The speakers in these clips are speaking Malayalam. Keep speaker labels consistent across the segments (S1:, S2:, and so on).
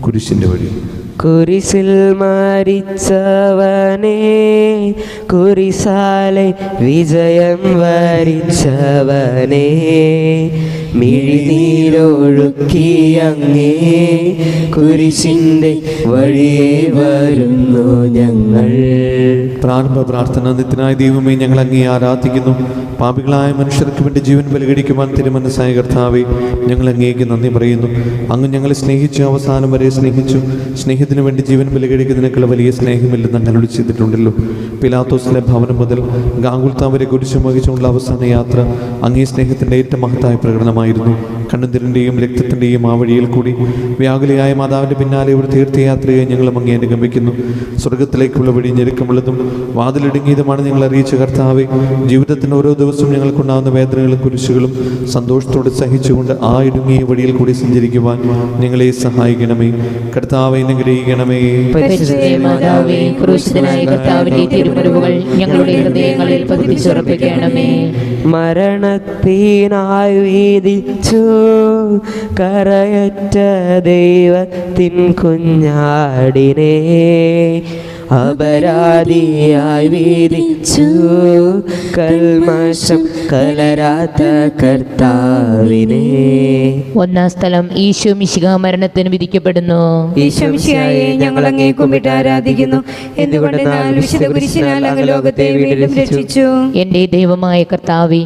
S1: കുരിശിൻ്റെ വഴി.
S2: കുരിശിൽ മരിച്ചവനേ, കുരിശാലെ വിജയം വരിച്ചവനേ, മിഴിനീരൊഴുക്കി അങ്ങേ കുരിശിൻ്റെ വഴിയെ വരുന്നു ഞങ്ങൾ.
S1: പ്രാരംഭ പ്രാർത്ഥന. നിത്യനായ ദൈവമേ, ഞങ്ങൾ അങ്ങേ ആരാധിക്കുന്നു. പാപികളായ മനുഷ്യർക്ക് വേണ്ടി ജീവൻ ബലികഴിക്കുവാൻ തിരുമനസ്സായ കർത്താവേ, ഞങ്ങൾ അങ്ങേക്ക് നന്ദി പറയുന്നു. അങ്ങ് ഞങ്ങളെ സ്നേഹിച്ചു, അവസാനം വരെ സ്നേഹിച്ചു. സ്നേഹത്തിന് വേണ്ടി ജീവൻ ബലികഴിക്കുന്നതിനേക്കാൾ വലിയ സ്നേഹമില്ലെന്ന് അങ്ങ് അരുളി ചെയ്തിട്ടുണ്ടല്ലോ. പിലാത്തോസിലെ ഭവനം മുതൽ ഗാഗുൽത്താ വരെ കുരിശു വഹിച്ചുള്ള അവസാന യാത്ര അങ്ങേ സ്നേഹത്തിൻ്റെ ഏറ്റവും മഹത്തായ പ്രകടനമായിരുന്നു. കണ്ണുനീരിൻ്റെയും രക്തത്തിൻ്റെയും ആ വഴിയിൽ കൂടി വ്യാകുലയായ മാതാവിൻ്റെ പിന്നാലെ ഒരു തീർത്ഥയാത്രയെ ഞങ്ങളും അങ്ങേ അനുഗമിക്കുന്നു. സ്വർഗത്തിലേക്കുള്ള വഴി ഞെരുക്കമുള്ളതും വാതിലിടുങ്ങിയതുമാണ് ഞങ്ങൾ അറിയിച്ച കർത്താവേ. ജീവിതത്തിൻ്റെ ഓരോ ദിവസവും ഞങ്ങൾക്കുണ്ടാകുന്ന വേദനകളും കുരിശുകളും സന്തോഷത്തോടെ സഹിച്ചുകൊണ്ട് ആ ഇടുങ്ങിയ വഴിയിൽ കൂടി സഞ്ചരിക്കുവാൻ ഞങ്ങളെ സഹായിക്കണമേ. കർത്താവേ, അനുഗ്രഹിക്കണമേ.
S3: ഞങ്ങളുടെ ഹൃദയങ്ങളിൽ പതിപ്പിച്ചുറപ്പിക്കണമേ.
S2: മരണത്തിനായി വീതിച്ചു കരയറ്റ ദൈവത്തിൻ കുഞ്ഞാടിനെ, അപരാധിയായി വീതിച്ചു കൽമശം കലരാത്ത കർത്താവിനെ.
S3: ഒന്നാം സ്ഥലം. ഈശോ മിശിഹ മരണത്തിന് വിധിക്കപ്പെടുന്നു.
S4: ഈശോ മിശിഹായെ ഞങ്ങൾ അങ്ങേ കുമ്പിട്ട് ആരാധിക്കുന്നു. എന്തുകൊണ്ടെന്നാൽ വിശുദ്ധ കുരിശിനാൽ അങ്ങ് ലോകത്തെ വീണ്ടും രക്ഷിച്ചു.
S3: എൻ്റെ ദൈവമായ കർത്താവേ,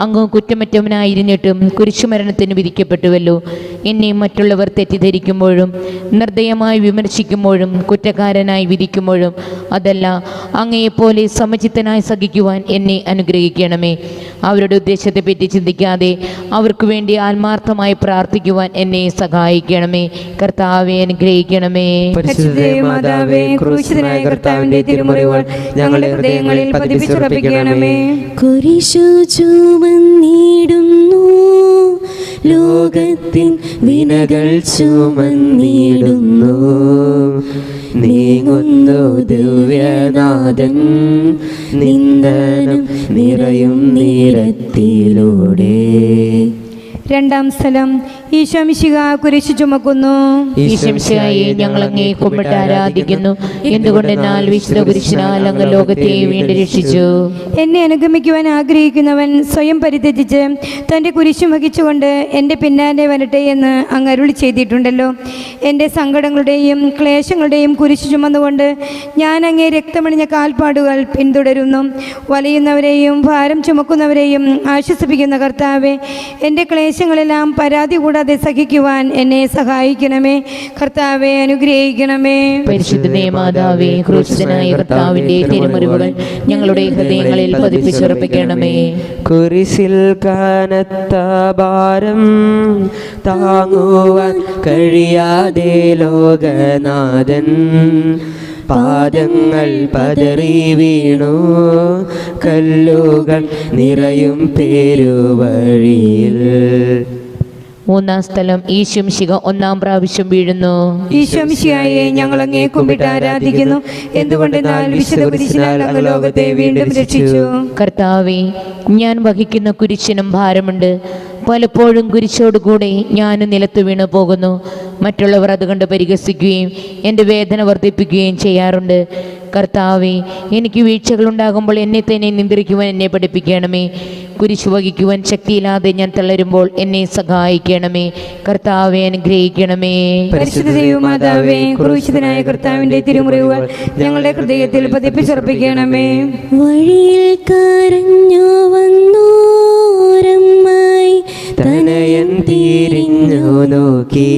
S3: അങ്ങ് കുറ്റമറ്റവനായിരുന്നിട്ടും കുരിശുമരണത്തിന് വിധിക്കപ്പെട്ടുവല്ലോ. എന്നെ മറ്റുള്ളവർ തെറ്റിദ്ധരിക്കുമ്പോഴും നിർദ്ദയമായി വിമർശിക്കുമ്പോഴും കുറ്റക്കാരനായി വിധിക്കുമ്പോഴും അതല്ല, അങ്ങയെപ്പോലെ സമചിത്തനായി സഹിക്കുവാൻ എന്നെ അനുഗ്രഹിക്കണമേ. അവരുടെ ഉദ്ദേശത്തെപ്പറ്റി ചിന്തിക്കാതെ അവർക്ക് വേണ്ടി ആത്മാർത്ഥമായി പ്രാർത്ഥിക്കുവാൻ എന്നെ സഹായിക്കണമേ. കർത്താവെ, അനുഗ്രഹിക്കണമേ.
S4: മാതാവേ, ക്രൂശിതനായ കർത്താവിന്റെ തിരുമുറിവുകൾ ഞങ്ങളുടെ ഹൃദയങ്ങളിൽ പതിപ്പിച്ചുറപ്പിക്കണമേ.
S5: കുരിശു ചുമന്നിടുന്നു, ലോകത്തിൻ വിനകൾ ചുമന്നിടുന്നു, നീങ്ങുന്നു ദിവ്യനാഥൻ നിന്ദനം നിറയും നീരത്തിലൂടെ.
S4: രണ്ടാം സ്ഥലം. ഈശോ മിശിഹ കുരിശു ചുമക്കുന്നു.
S3: ഈശോ മിശിഹായെ ഞങ്ങൾ അങ്ങേ കുമ്പിട്ട് ആരാധിക്കുന്നു. എന്തുകൊണ്ടെന്നാൽ വിശുദ്ധ കുരിശിനാൽ അങ്ങ് ലോകത്തെ വീണ്ടും രക്ഷിച്ചു.
S4: എന്നെ അനുഗമിക്കുവാൻ ആഗ്രഹിക്കുന്നവൻ സ്വയം പരിത്യജിച്ച് തൻ്റെ കുരിശു വഹിച്ചുകൊണ്ട് എൻ്റെ പിന്നാലെ വരട്ടെ എന്ന് അങ്ങ് അരുളി ചെയ്തിട്ടുണ്ടല്ലോ. എൻ്റെ സങ്കടങ്ങളുടെയും ക്ലേശങ്ങളുടെയും കുരിശു ചുമന്നുകൊണ്ട് ഞാൻ അങ്ങേ രക്തമണിഞ്ഞ കാൽപ്പാടുകൾ പിന്തുടരുന്നു. വലയുന്നവരെയും ഭാരം ചുമക്കുന്നവരെയും ആശ്വസിപ്പിക്കുന്ന കർത്താവെ, എൻ്റെ ക്ലേശങ്ങളെല്ലാം പരാതി കൂടാതെ സഹിക്കുവാൻ എന്നെ സഹായിക്കണമേ. കർത്താവെ, അനുഗ്രഹിക്കണമേ.
S3: പരിശുദ്ധ മാതാവേ, ക്രൂശിതനായ കർത്താവിന്റെ തിരുമുറിവുകൾ ഞങ്ങളുടെ ഹൃദയങ്ങളിൽ പതിപ്പിച്ചുറപ്പിക്കണമേ.
S2: കുരിശിൽ കനത്ത ഭാരം താങ്ങുവാൻ കഴിയാതെ ലോകനാഥൻ പാദങ്ങൾ പതറി വീണു, കല്ലുകൾ നിറയും പേരുവഴിയിൽ.
S3: മൂന്നാം സ്ഥലം. ഈശോ മിശിഹ ഒന്നാം പ്രാവശ്യം വീഴുന്നു.
S4: ഈശോ മിശിഹായെ ഞങ്ങൾ അങ്ങേ കുമ്പിട്ട് ആരാധിക്കുന്നു. എന്തുകൊണ്ടെന്നാൽ വിശുദ്ധ കുരിശിനാൽ അങ്ങ് ലോകത്തെ വീണ്ടും രക്ഷിച്ചു.
S3: കർത്താവേ, ഞാൻ വഹിക്കുന്ന കുരിശിനും ഭാരമുണ്ട്. പലപ്പോഴും കുരിശോടുകൂടെ ഞാൻ നിലത്ത് വീണു പോകുന്നു. മറ്റുള്ളവർ അതുകൊണ്ട് പരിഹസിക്കുകയും എൻ്റെ വേദന വർദ്ധിപ്പിക്കുകയും ചെയ്യാറുണ്ട്. കർത്താവേ, എനിക്ക് വീഴ്ചകളുണ്ടാകുമ്പോൾ എന്നെ തന്നെ നിയന്ത്രിക്കുവാൻ എന്നെ പഠിപ്പിക്കണമേ. കുരിശ് വഹിക്കുവാൻ ശക്തിയില്ലാതെ ഞാൻ തളരുമ്പോൾ എന്നെ സഹായിക്കണമേ. കർത്താവെ, അനുഗ്രഹിക്കണമേ.
S4: പരിശുദ്ധ ദൈവമാതാവേ, ക്രൂശിതനായ കർത്താവിന്റെ തിരുമുറിവുകൾ ഞങ്ങളുടെ ഹൃദയത്തിൽ പതിപ്പിച്ചുറപ്പിക്കണമേ.
S5: വഴിയിൽ കരഞ്ഞു വന്നോരമ്മായി
S2: തനയൻ തിരിഞ്ഞു നോക്കി,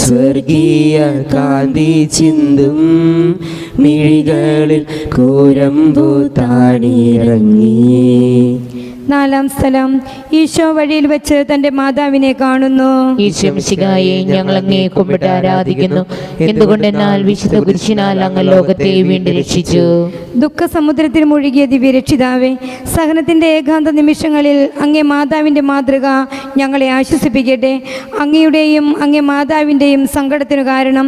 S2: സ്വർഗീയ കാന്തി ചിന്തും മിഴികളിൽ കൂരമ്പു താണിറങ്ങി.
S4: നാലാം സ്ഥലം. ഈശോ വഴിയിൽ വെച്ച് തന്റെ മാതാവിനെ കാണുന്നു.
S3: ഈശോ മിശിഹായെ ഞങ്ങൾ അങ്ങേ കുമ്പിട്ട് ആരാധിക്കുന്നു. എന്തുകൊണ്ടെന്നാൽ വിശുദ്ധ കുരിശിനാൽ അങ്ങ് ലോകത്തെ വീണ്ടും രക്ഷിച്ചു.
S4: ദുഃഖസമുദ്രത്തിൽ മുഴുകിയ ദിവ്യരക്ഷിതാവേ, സഹനത്തിന്റെ ഏകാന്ത നിമിഷങ്ങളിൽ അങ്ങേ മാതാവിന്റെ മാതൃക ഞങ്ങളെ ആശ്വസിപ്പിക്കട്ടെ. അങ്ങയുടെയും അങ്ങേ മാതാവിൻ്റെയും സങ്കടത്തിനു കാരണം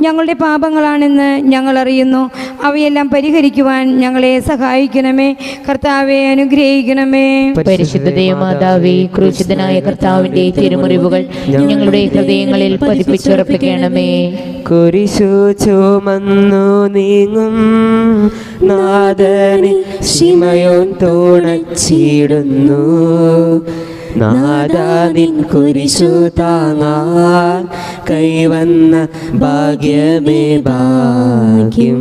S4: ഞങ്ങളുടെ പാപങ്ങളാണെന്ന് ഞങ്ങൾ അറിയുന്നു. അവയെല്ലാം പരിഹരിക്കുവാൻ ഞങ്ങളെ സഹായിക്കണമേ. കർത്താവെ, അനുഗ്രഹിക്കണമേ.
S3: പരിശുദ്ധ ദേവമാതാവേ, ക്രൂശിതനായ കർത്താവിന്റെ തിരുമുറിവുകൾ ഞങ്ങളുടെ ഹൃദയങ്ങളിൽ പതിപ്പിച്ചുറപ്പിക്കണമേ.
S2: കുരിശു ചുമന്നു നീങ്ങും നാഥനെ ശിമയോൻ തുണച്ചിടുന്നു. നാഥാ നിൻ കുരിശു താങ്ങാൻ കൈവന്ന ഭാഗ്യമേ ഭാഗ്യം.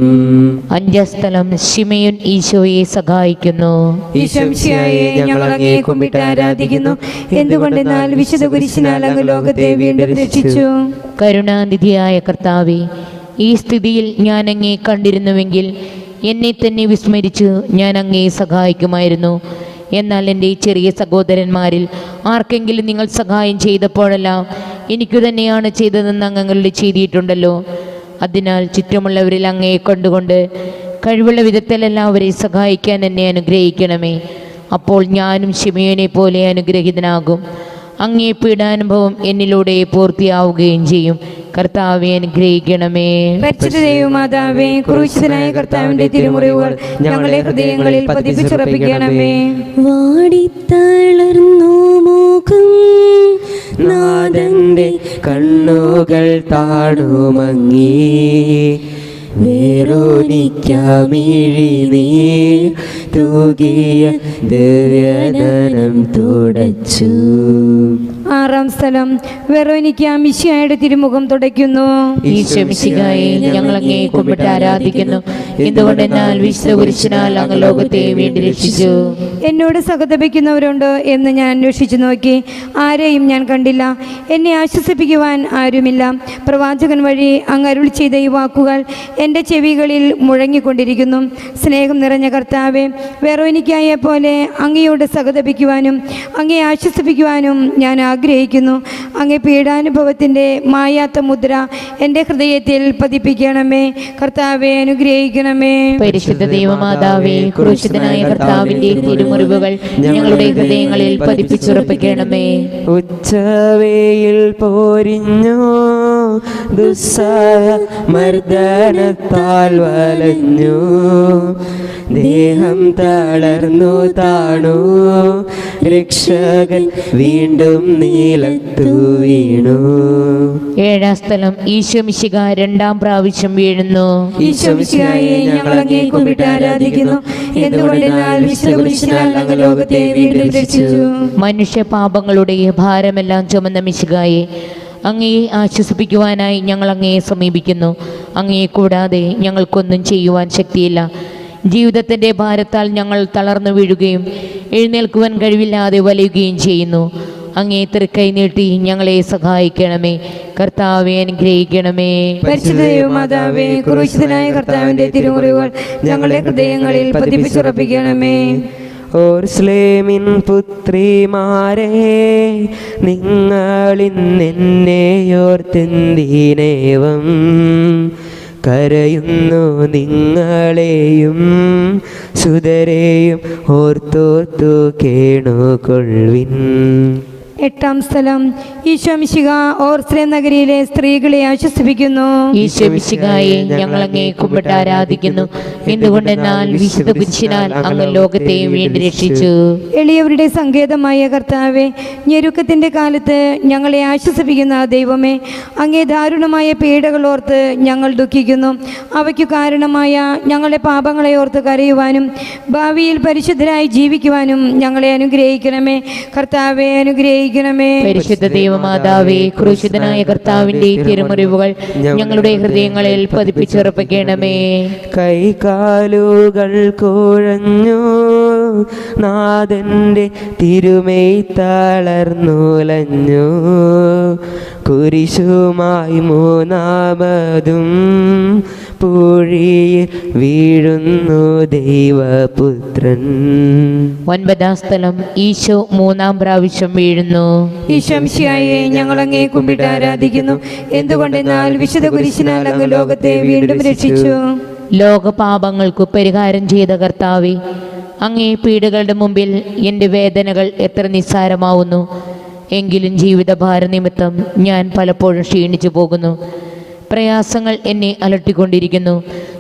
S3: അഞ്ചസ്ഥലം ശിമയോൻ ഈശോയെ സഹായിക്കുന്നു.
S4: ഈശോമിശിഹായെ ഞങ്ങൾ അങ്ങയെ കുമ്പിട്ട് ആരാധിക്കുന്നു. എന്തുകൊണ്ടെന്നാൽ വിശുദ്ധ കുരിശിനാൽ അങ്ങ് ലോകത്തെ വീണ്ടും രക്ഷിച്ചു.
S3: കരുണാനിധിയായ കർത്താവേ, ഈ സ്ഥിതിയിൽ ഞാൻ അങ്ങയെ കണ്ടിരുന്നുവെങ്കിൽ എന്നെ തന്നെ വിസ്മരിച്ച് ഞാൻ അങ്ങയെ സഹായിക്കുമായിരുന്നു. എന്നാൽ എൻ്റെ ചെറിയ സഹോദരന്മാരിൽ ആർക്കെങ്കിലും നിങ്ങൾ സഹായം ചെയ്തപ്പോഴെല്ലാം എനിക്കു തന്നെയാണ് ചെയ്തതെന്ന് അങ്ങ് ചെയ്തിട്ടുണ്ടല്ലോ. അതിനാൽ ചുറ്റുമുള്ളവരിൽ അങ്ങയെ കണ്ടുകൊണ്ട് കഴിവുള്ള വിധത്തിലെല്ലാം അവരെ സഹായിക്കാൻ എന്നെ അനുഗ്രഹിക്കണമേ. അപ്പോൾ ഞാനും ശിമയോനെ പോലെ അനുഗ്രഹീതനാകും. അങ്ങേ പീഡാനുഭവം എന്നിലൂടെ പൂർത്തിയാവുകയും ചെയ്യും. കർത്താവെ അനുഗ്രഹിക്കണമേ.
S4: പരിശുദ്ധ ദൈവമാതാവേ, ക്രൂശിതനായ കർത്താവിന്റെ തിരുമുറിവുകൾ ഞങ്ങളുടെ ഹൃദയങ്ങളിൽ പതിപ്പിച്ചുറപ്പിക്കണമേ.
S5: വാടിത്തളർന്നു മുഖം
S2: നാഥന്റെ കണ്ണുകൾ താണുമങ്ങി. വേറോനിക്കാമിഴി നീ തൂകിയ ദിവ്യദനം തുടച്ചു.
S4: ആറാം സ്ഥലം വെറോനിക്ക മിശിഹായുടെ തിരുമുഖം തുടയ്ക്കുന്നു.
S3: ഈശോ മിശിഹായെ ഞങ്ങൾ അങ്ങയെ കുമ്പിട്ട് ആരാധിക്കുന്നു. എന്തുകൊണ്ടെന്നാൽ വിശുദ്ധ കുരിശിനാൽ അങ്ങ് ലോകത്തെ വീണ്ടും രക്ഷിച്ചു.
S4: എന്നോട് സഹതപിക്കുന്നവരുണ്ടോ എന്ന് ഞാൻ അന്വേഷിച്ചു നോക്കി, ആരെയും ഞാൻ കണ്ടില്ല. എന്നെ ആശ്വസിപ്പിക്കുവാൻ ആരുമില്ല. പ്രവാചകൻ വഴി അങ്ങ് അരുളി ചെയ്ത ഈ വാക്കുകൾ എൻ്റെ ചെവികളിൽ മുഴങ്ങിക്കൊണ്ടിരിക്കുന്നു. സ്നേഹം നിറഞ്ഞ കർത്താവെ, വെറോനിക്കായെ പോലെ അങ്ങയോട് സഹതപിക്കുവാനും അങ്ങയെ ആശ്വസിപ്പിക്കുവാനും ഞാൻ ആഗ്രഹിക്കുന്നു. അങ്ങേ പീഡാനുഭവത്തിൻ്റെ മായാത്ത മുദ്ര എൻ്റെ ഹൃദയത്തിൽ പതിപ്പിക്കണമേ. കർത്താവെ അനുഗ്രഹിക്കണമേ.
S3: പരിശുദ്ധ ദൈവമാതാവേ, ക്രൂശിതനായ കർത്താവിന്റെ തിരുമുറിവുകൾ ഞങ്ങളുടെ ഹൃദയങ്ങളിൽ പതിപ്പിച്ചുറപ്പിക്കണമേ.
S2: ഉച്ചവേയിൽ പോരിഞ്ഞു ദുസ്സഹ മർദ്ദനത്താൽ വലഞ്ഞു. ദേഹം തളർന്നു താണു. രക്ഷകൻ വീണ്ടും നീലത്തു വീണു.
S3: ഏഴാം സ്ഥലം ഈശോ മിശിഹാ രണ്ടാം പ്രാവശ്യം വീഴുന്നു.
S4: ഈശോ മിശിഹായെ ഞങ്ങൾ അങ്ങയെ കുമ്പിട്ട് ആരാധിക്കുന്നു. എന്തുകൊണ്ടെന്നാൽ വിശുദ്ധ കുരിശിനാൽ അങ്ങ് ലോകത്തെ വീണ്ടും രക്ഷിച്ചു.
S3: മനുഷ്യ പാപങ്ങളുടെ ഭാരമെല്ലാം ചുമന്ന മിശിഹായെ, അങ്ങയെ ആശ്വസിപ്പിക്കുവാനായി ഞങ്ങൾ അങ്ങയെ സമീപിക്കുന്നു. അങ്ങയെ കൂടാതെ ഞങ്ങൾക്കൊന്നും ചെയ്യുവാൻ ശക്തിയില്ല. ജീവിതത്തിൻ്റെ ഭാരത്താൽ ഞങ്ങൾ തളർന്നു വീഴുകയും എഴുന്നേൽക്കുവാൻ കഴിവില്ലാതെ വലയുകയും ചെയ്യുന്നു. അങ്ങേ തൃക്കൈ നീട്ടി ഞങ്ങളെ സഹായിക്കണമേ. കർത്താവെ അനുഗ്രഹിക്കണമേ.
S4: പരിശുദ്ധ ദൈവമാതാവേ, ക്രൂശിതനായ കർത്താവിന്റെ തിരുമുറിവുകൾ ഞങ്ങളുടെ ഹൃദയങ്ങളിൽ പതിപ്പിച്ചുറപ്പിക്കണമേ.
S2: ഓർസ്ലേമിൻ പുത്രിമാരെ, നിങ്ങളിന്നെയോർത്തെന്തിനേവം കരയുന്നു. നിങ്ങളെയും സുതരെയും ഓർത്തോർത്തു കേണുകൊള്ളുവിൻ.
S4: എട്ടാം സ്ഥലം ഈശോ മിശിഹാ ഓർസ്ലേം നഗരിയിലെ സ്ത്രീകളെ ആശ്വസിപ്പിക്കുന്നു.
S3: ഈശോ മിശിഹായെ ഞങ്ങൾ അങ്ങയെ കുമ്പിട്ട് ആരാധിക്കുന്നു. എന്തുകൊണ്ടെന്നാൽ വിശുദ്ധ കുരിശിനാൽ അങ്ങ് ലോകത്തെ വീണ്ടും രക്ഷിച്ചു.
S4: എളിയവരുടെ സങ്കേതമായ കർത്താവെ, ഞെരുക്കത്തിന്റെ കാലത്ത് ഞങ്ങളെ ആശ്വസിപ്പിക്കുന്ന ദൈവമേ, അങ്ങേ ദാരുണമായ പീഡകൾ ഓർത്ത് ഞങ്ങൾ ദുഃഖിക്കുന്നു. അവയ്ക്കു കാരണമായ ഞങ്ങളുടെ പാപങ്ങളെ ഓർത്ത് കരയുവാനും ഭാവിയിൽ പരിശുദ്ധരായി ജീവിക്കുവാനും ഞങ്ങളെ അനുഗ്രഹിക്കണമേ. കർത്താവെ അനുഗ്രഹിക്കണമേ.
S3: പരിശുദ്ധ ദൈവമാതാവേ, ക്രൂശിതനായ കർത്താവിന്റെ തിരുമുറിവുകൾ ഞങ്ങളുടെ ഹൃദയങ്ങളിൽ പതിപ്പിച്ചുറപ്പിക്കണമേ.
S2: കൈകാലുകൾ കുഴഞ്ഞു. നാഥന്റെ തിരുമൈ തളർന്നുലഞ്ഞു. കുരിശുമായി മൂന്നാമതും പൂഴിയിൽ വീഴുന്നു ദൈവപുത്രൻ.
S3: ഒൻപതാം സ്ഥലം ഈശോ മൂന്നാം പ്രാവശ്യം വീഴുന്നു.
S4: ഈശോ മിശിഹായെ ഞങ്ങൾ അങ്ങയെ കുമ്പിട്ട് ആരാധിക്കുന്നു. എന്തുകൊണ്ടെന്നാൽ വിശുദ്ധ കുരിശിനാൽ അങ്ങ് ലോകത്തെ വീണ്ടും രക്ഷിച്ചു.
S3: ലോകപാപങ്ങൾക്കു പരിഹാരം ചെയ്ത കർത്താവേ, അങ്ങേ പീഡകളുടെ മുമ്പിൽ എൻ്റെ വേദനകൾ എത്ര നിസ്സാരമാവുന്നു. എങ്കിലും ജീവിതഭാര നിമിത്തം ഞാൻ പലപ്പോഴും ക്ഷീണിച്ചു പോകുന്നു. പ്രയാസങ്ങൾ എന്നെ അലട്ടിക്കൊണ്ടിരിക്കുന്നു.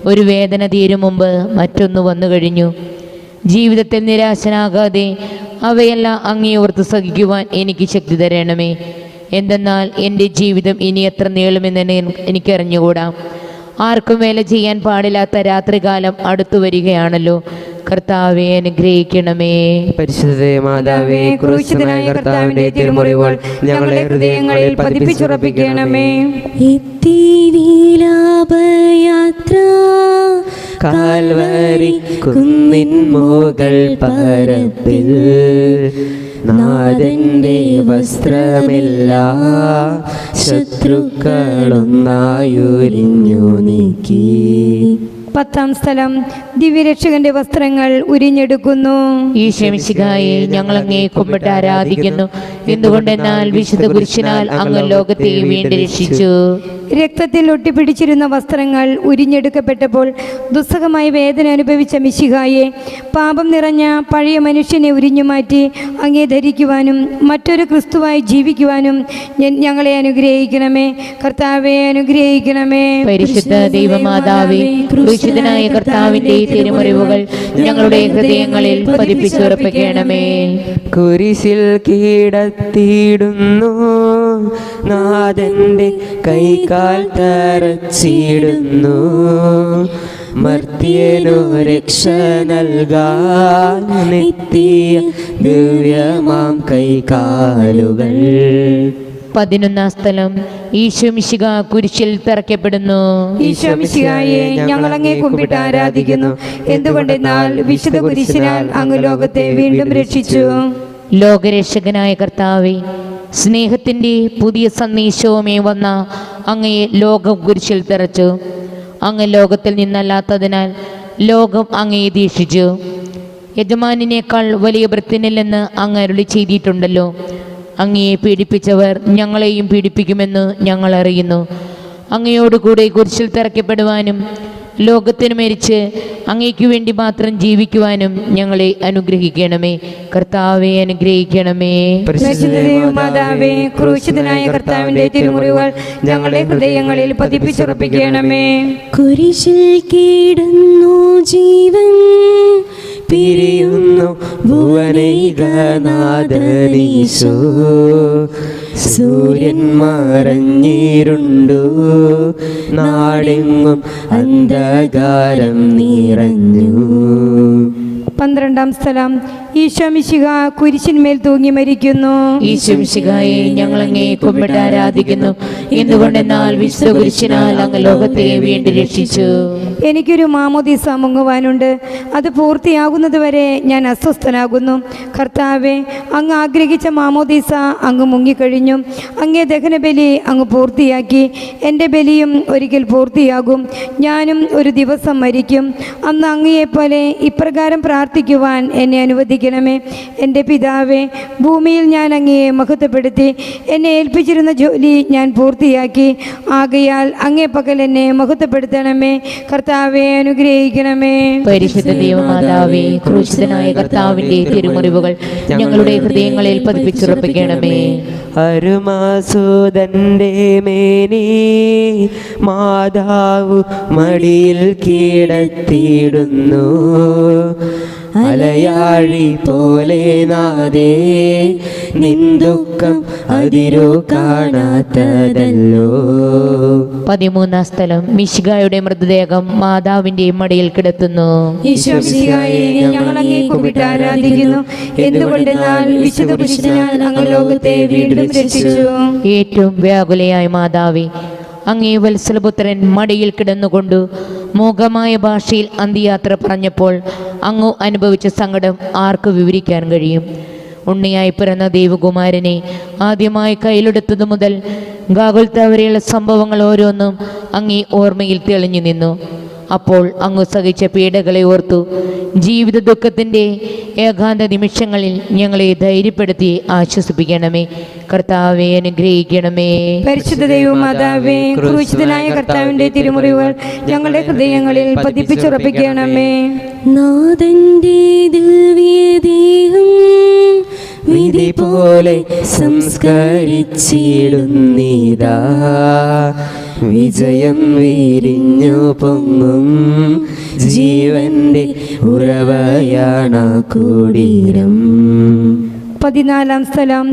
S3: ഒരു വേദന തീരും മുമ്പ് മറ്റൊന്ന് വന്നു കഴിഞ്ഞു. ജീവിതത്തിൽ നിരാശനാകാതെ അവയെല്ലാം അങ്ങേ ഓർത്ത് സഹിക്കുവാൻ എനിക്ക് ശക്തി തരണമേ. എന്തെന്നാൽ എൻ്റെ ജീവിതം ഇനി എത്ര നീളുമെന്ന് എനിക്കറിഞ്ഞുകൂടാ. ആർക്കും വേല ചെയ്യാൻ പാടില്ലാത്ത രാത്രികാലം അടുത്തു വരികയാണല്ലോ. കർത്താവെ അനുഗ്രഹിക്കണമേ.
S2: പരിശുദ്ധ മാതാവേ, ക്രൂശിതനായ കർത്താവിന്റെ തിരുമുറിവുകൾ ഞങ്ങളുടെ ഹൃദയങ്ങളിൽ പതിപ്പിച്ചുറപ്പിക്കണമേ.
S5: എത്തി വിലാപയാത്ര
S2: കാൽവരി കുന്നിൻ മുകൾ പരപ്പിൽ നാഥന്റെ വസ്ത്രമെല്ലാം ശത്രുക്കളൊന്നായുരിഞ്ഞു നീക്കി.
S4: 10-ാം സ്ഥലം, ദിവ്യരക്ഷകന്റെ വസ്ത്രങ്ങൾ ഉരിഞ്ഞെടുക്കുന്നു.
S3: ഈശോ മിശിഹായെ, ഞങ്ങൾ അങ്ങേ കുമ്പിട്ട് ആരാധിക്കുന്നു. എന്തുകൊണ്ടെന്നാൽ വിശുദ്ധ കുരിശിനാൽ അങ്ങ് ലോകത്തെ വീണ്ടും രക്ഷിച്ചു.
S4: രക്തത്തിൽ ഒട്ടിപ്പിടിച്ചിരുന്ന വസ്ത്രങ്ങൾ ഉരിഞ്ഞെടുക്കപ്പെട്ടപ്പോൾ ദുസ്സഹമായ വേദന അനുഭവിച്ച മിശിഹായെ, പാപം നിറഞ്ഞ പഴയ മനുഷ്യനെ ഉരിഞ്ഞുമാറ്റി അങ്ങേ ധരിക്കുവാനും മറ്റൊരു ക്രിസ്തുവായി ജീവിക്കുവാനും ഞങ്ങളെ അനുഗ്രഹിക്കണമേ. കർത്താവെ അനുഗ്രഹിക്കണമേ.
S3: പരിശുദ്ധ ദൈവമാതാവേ, ക്രൂശിതനായ കർത്താവിന്റെ തിരുമുറിവുകൾ ഞങ്ങളുടെ ഹൃദയങ്ങളിൽ പതിപ്പിച്ചുറപ്പിക്കണമേ.
S2: കുരിശിൽ കീടത്തിയിടുന്നു നാഥന്റെ കൈകാൽ തറച്ചിടുന്നു. മർത്യനു രക്ഷ നൽകാൻ നിത്യ ദിവ്യമാം കൈകാലുകൾ.
S3: 11-ാം സ്ഥലം, ഈശോ മിശിഹ കുരിശിൽ തറയ്ക്കപ്പെടുന്നു.
S4: ഈശോ മിശിഹായെ, ഞങ്ങൾ അങ്ങേ കുമ്പിട്ട് ആരാധിക്കുന്നു. എന്തുകൊണ്ടെന്നാൽ വിശുദ്ധ കുരിശിനാൽ അങ്ങ് ലോകത്തെ വീണ്ടും രക്ഷിച്ചു.
S3: ലോകരക്ഷകനായ കർത്താവേ, സ്നേഹത്തിൻ്റെ പുതിയ സന്ദേശവുമേ വന്ന അങ്ങയെ ലോകം കുരിശിൽ തറച്ചു. അങ്ങ് ലോകത്തിൽ നിന്നല്ലാത്തതിനാൽ ലോകം അങ്ങയെ ദീക്ഷിച്ചു. യജമാനിനേക്കാൾ വലിയ ഭൃത്യനില്ലെന്ന് അങ്ങ് അരുളി ചെയ്തിട്ടുണ്ടല്ലോ. അങ്ങയെ പീഡിപ്പിച്ചവർ ഞങ്ങളെയും പീഡിപ്പിക്കുമെന്ന് ഞങ്ങൾ അറിയുന്നു. അങ്ങയോടുകൂടെ കുരിശിൽ തറയ്ക്കപ്പെടുവാനും ലോകത്തിന് മരിച്ച് അങ്ങയ്ക്ക് വേണ്ടി മാത്രം ജീവിക്കുവാനും ഞങ്ങളെ അനുഗ്രഹിക്കണമേ. കർത്താവെ അനുഗ്രഹിക്കണമേ.
S4: മാതാവേ, ക്രൂശിതനായ കർത്താവിന്റെ തിരുമുറിവുകൾ ഞങ്ങളുടെ ഹൃദയങ്ങളിൽ പതിപ്പിച്ചുറപ്പിക്കണമേ.
S5: കുരിശിൽ കിടന്നു ജീവൻ
S2: പിരിയുന്നു ഭുവനൈകനാഥനീശോ. സൂര്യൻ മറഞ്ഞിരുണ്ടു നാടെങ്ങും അന്ധകാരം നിറഞ്ഞു.
S4: 12-ാം സ്ഥലം, ഈശോ മിശിഹ കുരിശിന്മേൽ തൂങ്ങി മരിക്കുന്നു.
S3: ഈശോ മിശിഹായെ, ഞങ്ങൾ അങ്ങേ കുമ്പിട്ട് ആരാധിക്കുന്നു. എന്തുകൊണ്ടെന്നാൽ വിശുദ്ധ കുരിശിനാൽ അങ്ങ് ലോകത്തെ വീണ്ടും രക്ഷിച്ചു.
S4: എനിക്കൊരു മാമോദീസ മുങ്ങുവാനുണ്ട്. അത് പൂർത്തിയാകുന്നതുവരെ ഞാൻ അസ്വസ്ഥനാകുന്നു. കർത്താവെ, അങ്ങ് ആഗ്രഹിച്ച മാമോദീസ അങ്ങ് മുങ്ങിക്കഴിഞ്ഞു. അങ്ങേ ദഹനബലി അങ്ങ് പൂർത്തിയാക്കി. എൻ്റെ ബലിയും ഒരിക്കൽ പൂർത്തിയാകും. ഞാനും ഒരു ദിവസം മരിക്കും. അന്ന് അങ്ങയെപ്പോലെ ഇപ്രകാരം പ്രാർത്ഥിക്കുവാൻ എന്നെ അനുവദിക്കണമേ. എൻ്റെ പിതാവേ, ഭൂമിയിൽ ഞാൻ അങ്ങയെ മഹത്വപ്പെടുത്തി. എന്നെ ഏൽപ്പിച്ചിരുന്ന ജോലി ഞാൻ പൂർത്തിയാക്കി. ആകയാൽ അങ്ങേ പകൽ എന്നെ മഹത്വപ്പെടുത്തണമേ. കർത്താവെ അനുഗ്രഹിക്കണമേ.
S3: പരിശുദ്ധ ദൈവമാതാവേ, ക്രൂശിതനായ കർത്താവിന്റെ തിരുമുറിവുകൾ ഞങ്ങളുടെ ഹൃദയങ്ങളിൽ പതിപ്പിച്ചുറപ്പിക്കണമേ.
S2: അരുമാസൂതന്റെ മേനി മാതാവു മടിയിൽ കിടത്തിയിടുന്നു. അലയാഴി പോലെ നാദേ നിൻ ദുഃഖം അതിരു കാണാത്തതല്ലോ.
S3: 13-ാം സ്ഥലം, മിശിഹായുടെ മൃതദേഹം മാതാവിന്റെ മടിയിൽ കിടത്തുന്നു.
S4: ഈശോ മിശിഹായെ, ഞങ്ങൾ അങ്ങേ കുമ്പിട്ട് ആരാധിക്കുന്നു. എന്തുകൊണ്ടെന്നാൽ വിശുദ്ധ കുരിശിനാൽ അങ്ങ് ലോകത്തെ വീണ്ടും രക്ഷിച്ചു.
S3: ഏറ്റവും വ്യാകുലയായ മാതാവേ, അങ്ങേ വത്സലപുത്രൻ മടിയിൽ കിടന്നുകൊണ്ട് മൂകമായ ഭാഷയിൽ അന്ത്യയാത്ര പറഞ്ഞപ്പോൾ അങ്ങ് അനുഭവിച്ച സങ്കടം ആർക്ക് വിവരിക്കാൻ കഴിയും? ഉണ്ണിയായി പിറന്ന ദൈവകുമാരനെ ആദ്യമായി കയ്യിലെടുത്തതു മുതൽ ഗാഗുൽത്ത വരെയുള്ള സംഭവങ്ങൾ ഓരോന്നും അങ്ങേ ഓർമ്മയിൽ തെളിഞ്ഞു നിന്നു. അപ്പോൾ അങ്ങ് സഹിച്ച പീഡകളെ ഓർത്തു ജീവിത ദുഃഖത്തിൻ്റെ ഏകാന്ത നിമിഷങ്ങളിൽ ഞങ്ങളെ ധൈര്യപ്പെടുത്തി ആശ്വസിപ്പിക്കണമേ. കർത്താവെ അനുഗ്രഹിക്കണമേ.
S4: പരിശുദ്ധ ദൈവമാതാവേ, ക്രൂശിതനായ കർത്താവിന്റെ തിരുമുറിവുകൾ ഞങ്ങളുടെ ഹൃദയങ്ങളിൽ പതിപ്പിച്ചുറപ്പിക്കണമേ.
S5: നാഥന്റെ ദിവ്യദേഹം
S2: വിധി പോലെ സംസ്കരിച്ചിടുന്നീതാ. വിജയം വിരിഞ്ഞു പൊങ്ങും ജീവന്റെ ഉറവയാണ കുടീരം.
S4: 14 സ്ഥലം.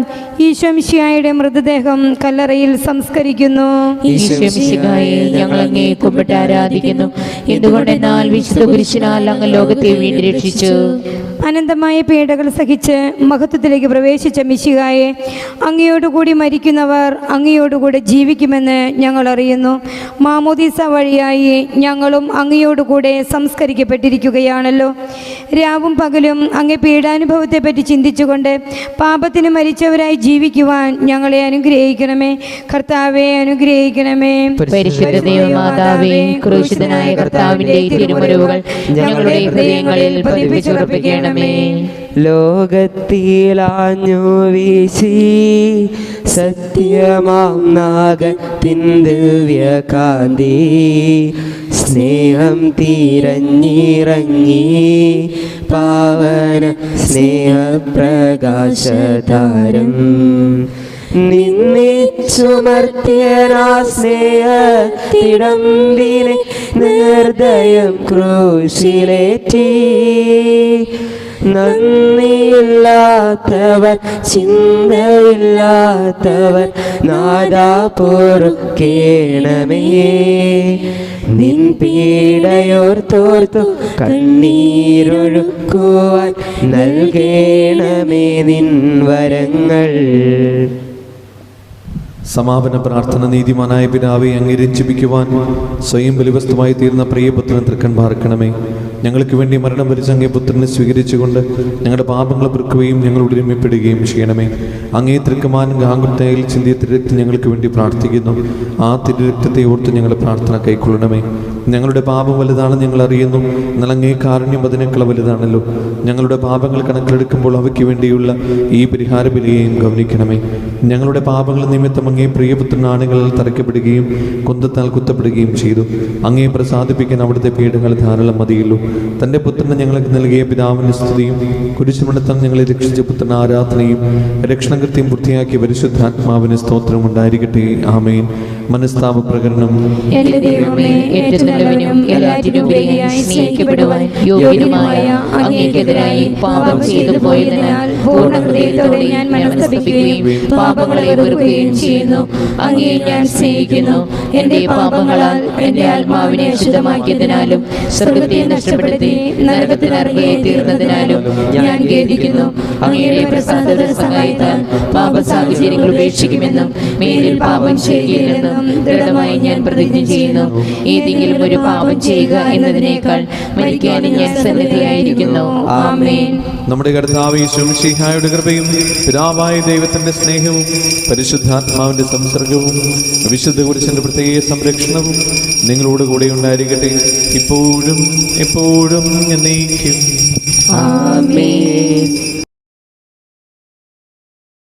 S4: ഈശോമിശിഹായുടെ മൃതദേഹം കല്ലറയിൽ സംസ്കരിക്കുന്നു.
S3: ഈശോമിശിഹായെ ഞങ്ങൾ അങ്ങേ കുമ്പിട്ട് ആരാധിക്കുന്നു. എന്തുകൊണ്ടെന്നാൽ വിശുദ്ധ കുരിശിനാൽ അങ്ങ് ലോകത്തെ വീണ്ടും രക്ഷിച്ചു.
S4: അനന്തമായ പീഡകൾ സഹിച്ച് മഹത്വത്തിലേക്ക് പ്രവേശിച്ച മിശിഹായെ, അങ്ങയോടുകൂടി മരിക്കുന്നവർ അങ്ങയോടുകൂടെ ജീവിക്കുമെന്ന് ഞങ്ങൾ അറിയുന്നു. മാമോദീസ വഴിയായി ഞങ്ങളും അങ്ങയോടുകൂടെ സംസ്കരിക്കപ്പെട്ടിരിക്കുകയാണല്ലോ. രാവും പകലും അങ്ങേ പീഡാനുഭവത്തെ പറ്റി ചിന്തിച്ചുകൊണ്ട് പാപത്തിന് മരിച്ചവരായി ജീവിക്കുവാൻ ഞങ്ങളെ അനുഗ്രഹിക്കണമേ. കർത്താവെ അനുഗ്രഹിക്കണമേ.
S3: പരിശുദ്ധ ദൈവമാതാവേ, ക്രൂശിതനായ കർത്താവിന്റെ തിരുമുറിവുകൾ ഞങ്ങളുടെ ഹൃദയങ്ങളിൽ പതിപ്പിച്ചുറപ്പിക്കണമേ.
S2: ലോകത്തിലാഞ്ഞു വീശി സത്യമാം നാഗത്തിൻ ദിവ്യകാന്തി, സ്നേഹം തിരഞ്ഞിറങ്ങി പാവന സ്നേഹപ്രകാശതാരം. നിന്നിച്ചുമർത്യനാ സ്നേഹത്തിടമ്പിനെ നിർദ്ദയം ക്രൂശിലേറ്റി. നന്ദിയില്ലാത്തവർ ചിന്തയില്ലാത്തവർ നാദാ പൊറുക്കേണമേ. നിൻ പീഡയോർത്തോർത്തു കണ്ണീരൊഴുക്കുവാൻ നൽകേണമേ നിൻ വരങ്ങൾ.
S1: സമാപന പ്രാർത്ഥന. നീതിമാനായ പിതാവെ, അങ്ങേ രഞ്ജിപ്പിക്കുവാൻ സ്വയം ബലിവസ്തുവായി തീർന്ന പ്രിയപുത്രൻ തൃക്കൺ പാർക്കണമേ. ഞങ്ങൾക്ക് വേണ്ടി മരണം വരിച്ച അങ്ങേ പുത്രനെ സ്വീകരിച്ചുകൊണ്ട് ഞങ്ങളുടെ പാപങ്ങൾ പൊറുക്കുകയും ഞങ്ങളോട് ഒരുമപ്പെടുകയും ചെയ്യണമേ. അങ്ങേ തൃക്കമാനും ഗാംഗുത്തയിൽ ചിന്തിയ തിരുരക്തം ഞങ്ങൾക്ക് വേണ്ടി പ്രാർത്ഥിക്കുന്നു. ആ തിരുരക്തത്തെ ഓർത്ത് ഞങ്ങളുടെ പ്രാർത്ഥന കൈക്കൊള്ളണമേ. ഞങ്ങളുടെ പാപം വലുതാണെന്ന് ഞങ്ങൾ അറിയുന്നു, എന്നാൽ അങ്ങേ കാരുണ്യം അതിനേക്കാൾ വലുതാണല്ലോ. ഞങ്ങളുടെ പാപങ്ങൾ കണക്കിലെടുക്കുമ്പോൾ അവയ്ക്ക് വേണ്ടിയുള്ള ഈ പരിഹാര ബലിയെയും ഗൗനിക്കണമേ. ഞങ്ങളുടെ പാപങ്ങൾ നിമിത്തം അങ്ങേ പ്രിയപുത്രൻ ആണുങ്ങളിൽ തറയ്ക്കപ്പെടുകയും കുന്തത്താൽ കുത്തപ്പെടുകയും ചെയ്തു. അങ്ങേ പ്രസാദിപ്പിക്കാൻ അവിടുത്തെ പീഡകൾ ധാരാളം മതിയല്ലോ. തൻ്റെ പുത്രനെ ഞങ്ങൾക്ക് നൽകിയ പിതാവിൻ്റെ സ്തുതിയും കുരിശുമരണത്താൽ ഞങ്ങളെ രക്ഷിച്ച പുത്രൻ ആരാധനയും രക്ഷണകൃത്യം പൂർത്തിയാക്കിയ പരിശുദ്ധാത്മാവിന് സ്തോത്രം ഉണ്ടായിരിക്കട്ടെ. ആമേൻ. മനസ്താപ പ്രകരണം.
S3: എന്റെ ദൈവമേ, ഏറ്റവും നല്ലവനും എല്ലാറ്റിനും ഉപരിയായി സ്നേഹിക്കപ്പെടുവാൻ യോഗ്യനുമായ അങ്ങേക്കെതിരായി പാപം ചെയ്തു പോയതിനാൽ പൂർണ്ണ ഹൃദയത്തോടെ ഞാൻ മനസ്തപിക്കുകയും പാപങ്ങളെ വെറുക്കുകയും ചെയ്യുന്നു. അങ്ങയെ ഞാൻ സ്നേഹിക്കുന്നു. എന്റെ പാപങ്ങളാൽ എന്റെ ആത്മാവിനെ അശുദ്ധമാക്കിയതിനാലും സ്വർഗത്തെ നഷ്ടപ്പെടുത്തി നരകത്തിനർഹയെ തീർന്നതിനാലും ഞാൻ ഖേദിക്കുന്നു. അങ്ങയുടെ പ്രസാദ സഹായത്താൽ പാപ സാഹചര്യങ്ങൾ ഉപേക്ഷിക്കുമെന്നും മേലിൽ പാപം ചെയ്യുകയില്ലെന്നും ദൃഢമായി ഞാൻ പ്രതിജ്ഞ ചെയ്യുന്നു. ഏതെങ്കിലും ഒരു പാപം ചെയ്യുക എന്നതിനേക്കാൾ മരിക്കാനും ഞാൻ സന്നദ്ധയായിരിക്കുന്നു. ആമേൻ.
S1: നമ്മുടെ കർത്താവ് യേശു മിശിഹായുടെ കൃപയും പിതാവായ ദൈവത്തിന്റെ സ്നേഹവും പരിശുദ്ധാത്മാവിന്റെ സംസർഗവും വിശുദ്ധ കുരിശിന്റെ പ്രത്യേക സംരക്ഷണവും നിങ്ങളോട് കൂടെ ഉണ്ടായിരിക്കട്ടെ, ഇപ്പോഴും എപ്പോഴും എന്നേക്കും.
S2: ആമേൻ.